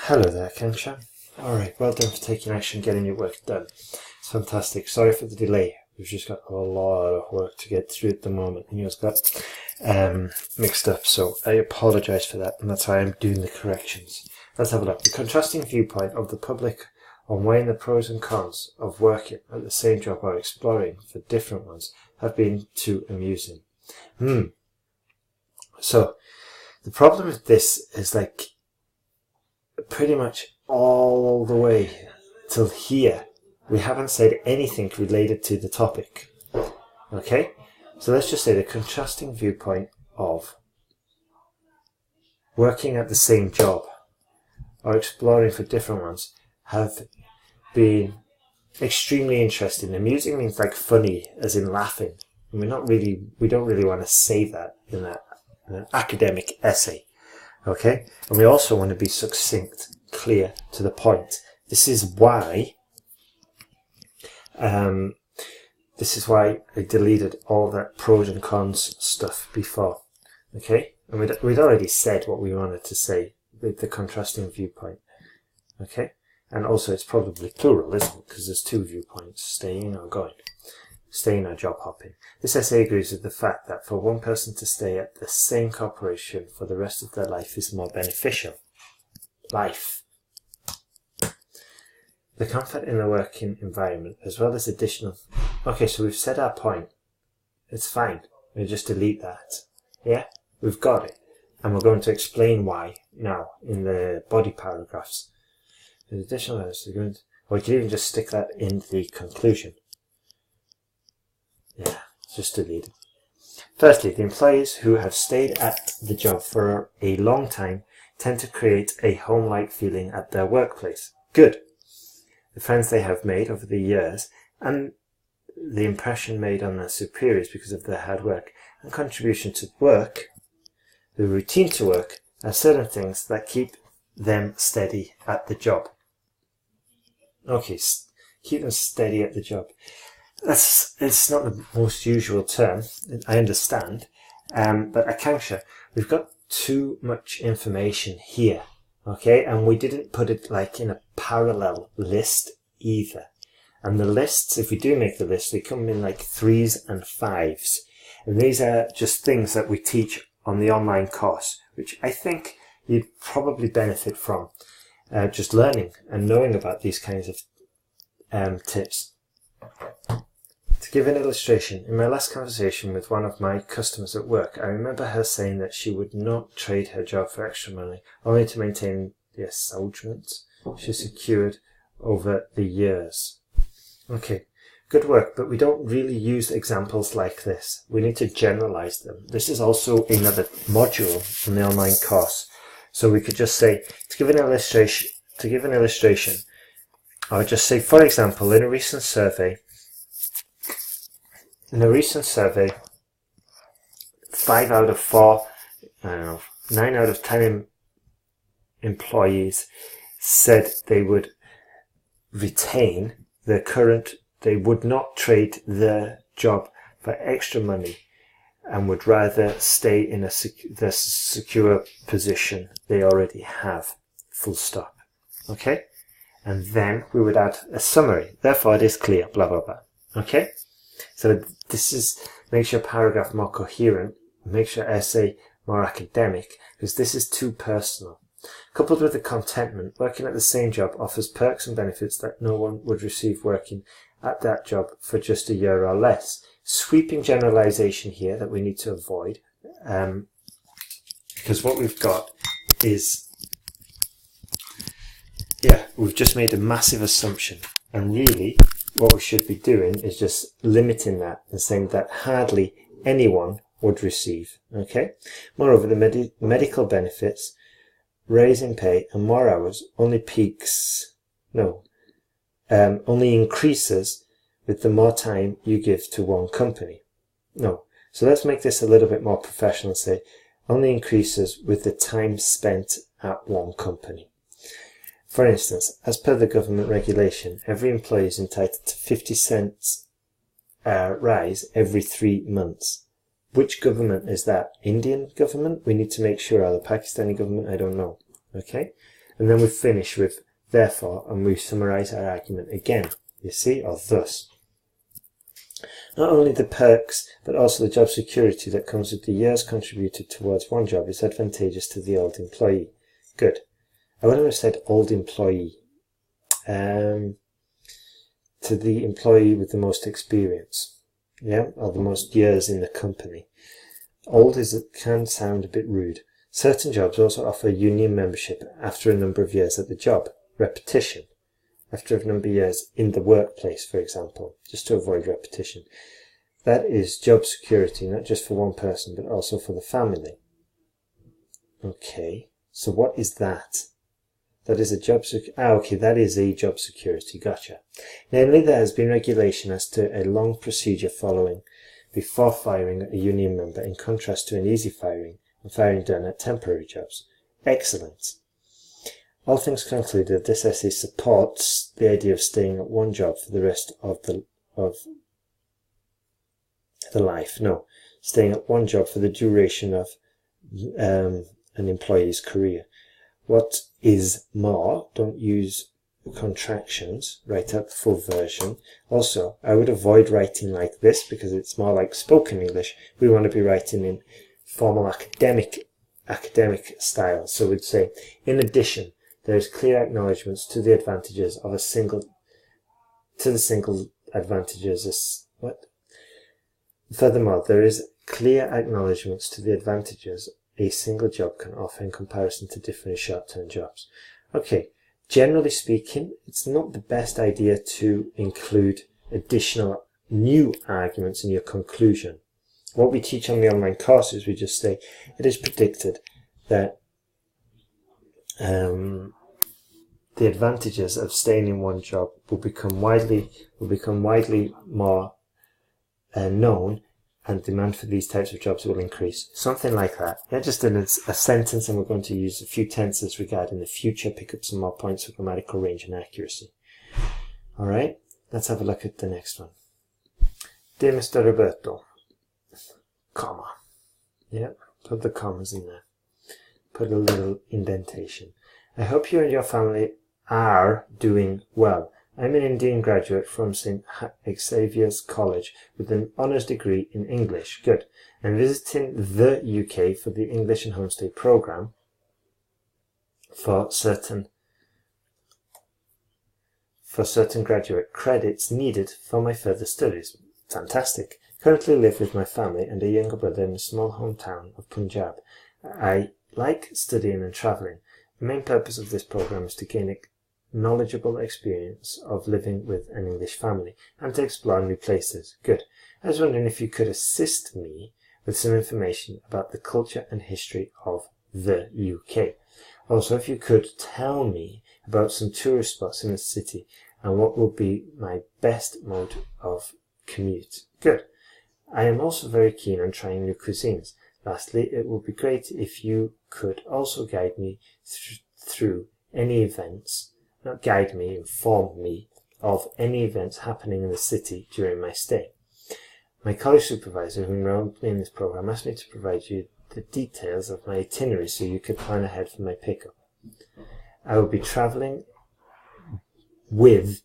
Hello there, Akanksha. Alright, well done for taking action and getting your work done. It's fantastic. Sorry for the delay. We've just got a lot of work to get through at the moment, and yours got mixed up, so I apologise for that, and that's why I'm doing the corrections. Let's have a look. The contrasting viewpoint of the public on weighing the pros and cons of working at the same job or exploring for different ones have been too amusing. So, the problem with this is like pretty much all the way till here we haven't said anything related to the topic. Okay, so let's just say the contrasting viewpoint of working at the same job or exploring for different ones have been extremely interesting. Amusing means like funny, as in laughing, and we don't really want to say that in an academic essay. Okay, and we also want to be succinct, clear, to the point. This is why I deleted all that pros and cons stuff before. Okay, and we'd already said what we wanted to say with the contrasting viewpoint. Okay, and also it's probably plural, isn't it? Because there's two viewpoints: staying or going. Staying or job hopping. This essay agrees with the fact that for one person to stay at the same corporation for the rest of their life is more beneficial. Life. The comfort in the working environment, as well as additional... Okay, so we've said our point. It's fine. We'll just delete that. Yeah? We've got it. And we're going to explain why now in the body paragraphs. The additional... Or we could even just stick that in the conclusion. Yeah, just delete it. Firstly, the employees who have stayed at the job for a long time tend to create a home-like feeling at their workplace. Good. The friends they have made over the years and the impression made on their superiors because of their hard work and contribution to work, the routine to work, are certain things that keep them steady at the job. Okay, keep them steady at the job. It's not the most usual term, I understand, but Akanksha, we've got too much information here, okay, and we didn't put it like in a parallel list either. And the lists, if we do make the list, they come in like 3s and 5s, and these are just things that we teach on the online course, which I think you'd probably benefit from, just learning and knowing about these kinds of tips. To give an illustration, in my last conversation with one of my customers at work, I remember her saying that she would not trade her job for extra money, only to maintain the acknowledgement she secured over the years. Okay, good work, but we don't really use examples like this. We need to generalize them. This is also another module in the online course. So we could just say, to give an illustration, I would just say, for example, in a recent survey, 5 out of 4, 9 out of 10 employees said they would retain their current, they would not trade their job for extra money and would rather stay in the secure position they already have, full stop. Okay? And then we would add a summary. Therefore, it is clear, blah, blah, blah. Okay? So this makes your paragraph more coherent, makes your essay more academic, because this is too personal. Coupled with the contentment, working at the same job offers perks and benefits that no one would receive working at that job for just a year or less. Sweeping generalization here that we need to avoid, because what we've got is, we've just made a massive assumption, and really what we should be doing is just limiting that and saying that hardly anyone would receive. Okay. Moreover, the medical benefits, raise in pay, and more hours only increases with the more time you give to one company. No. So let's make this a little bit more professional and say only increases with the time spent at one company. For instance, as per the government regulation, every employee is entitled to 50 cents rise every 3 months. Which government is that? Indian government? We need to make sure. Or the Pakistani government? I don't know. Okay? And then we finish with therefore, and we summarize our argument again, you see, or thus. Not only the perks, but also the job security that comes with the years contributed towards one job is advantageous to the old employee. Good. I wouldn't have said old employee. To the employee with the most experience, yeah, or the most years in the company. Old can sound a bit rude. Certain jobs also offer union membership after a number of years at the job. Repetition. After a number of years in the workplace, for example, just to avoid repetition. That is job security, not just for one person, but also for the family. Okay, so what is that? That is a job okay, that is a job security, gotcha. Namely, there has been regulation as to a long procedure following before firing a union member, in contrast to an easy firing and firing done at temporary jobs. Excellent. All things concluded, this essay supports the idea of staying at one job for the rest of the life. No, staying at one job for the duration of an employee's career. What is more, don't use contractions, write out the full version. Also, I would avoid writing like this because it's more like spoken English. We want to be writing in formal academic style. So we'd say, in addition, there is clear acknowledgements to the advantages of Furthermore, there is clear acknowledgements to the advantages a single job can offer in comparison to different short-term jobs. Okay, generally speaking, it's not the best idea to include additional new arguments in your conclusion. What we teach on the online courses, we just say it is predicted that the advantages of staying in one job will become widely more known, and demand for these types of jobs will increase. Something like that. Yeah, just in a sentence, and we're going to use a few tenses regarding the future, pick up some more points for grammatical range and accuracy. Alright, let's have a look at the next one. Dear Mr. Roberto, comma. Yeah, put the commas in there. Put a little indentation. I hope you and your family are doing well. I'm an Indian graduate from St. Xavier's College with an honours degree in English. Good. I'm visiting the UK for the English and Homestay programme for certain graduate credits needed for my further studies. Fantastic. Currently live with my family and a younger brother in a small hometown of Punjab. I like studying and travelling. The main purpose of this programme is to gain a knowledgeable experience of living with an English family and to explore new places. Good. I was wondering if you could assist me with some information about the culture and history of the UK. Also, if you could tell me about some tourist spots in the city and what will be my best mode of commute. Good. I am also very keen on trying new cuisines. Lastly, it would be great if you could also guide me through any events. Not guide me, inform me of any events happening in the city during my stay. My college supervisor, who enrolled me in this program, asked me to provide you the details of my itinerary so you could plan ahead for my pickup. I will be travelling with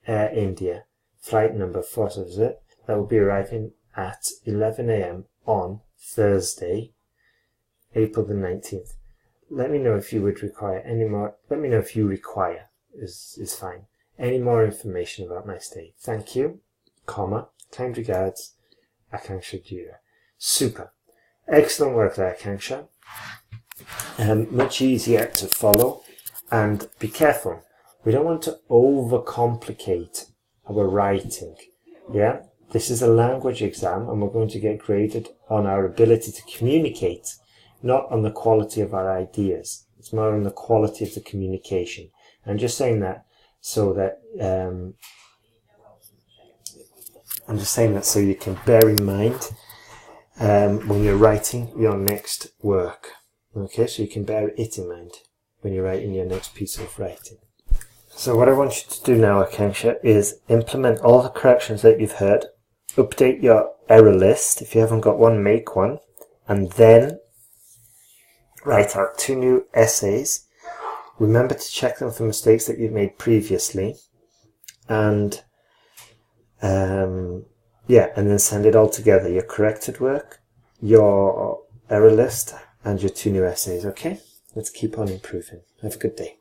Air India, flight number 470, that will be arriving at 11 AM on Thursday, April the 19th. Let me know if you would require any more. Let me know if you require is fine. Any more information about my stay. Thank you, comma, kind regards, Akanksha Jira. Super. Excellent work there, Akanksha. Much easier to follow, and be careful. We don't want to overcomplicate our writing. Yeah? This is a language exam, and we're going to get graded on our ability to communicate, not on the quality of our ideas. It's more on the quality of the communication. I'm just saying that so that so you can bear in mind when you're writing your next work. Okay, so you can bear it in mind when you're writing your next piece of writing. So what I want you to do now, Akanksha, is implement all the corrections that you've heard, update your error list. If you haven't got one, make one, and then write out 2 new essays Remember to check them for mistakes that you've made previously, and yeah, and then send it all together, your corrected work, your error list, and your 2 new essays. Okay, let's keep on improving. Have a good day.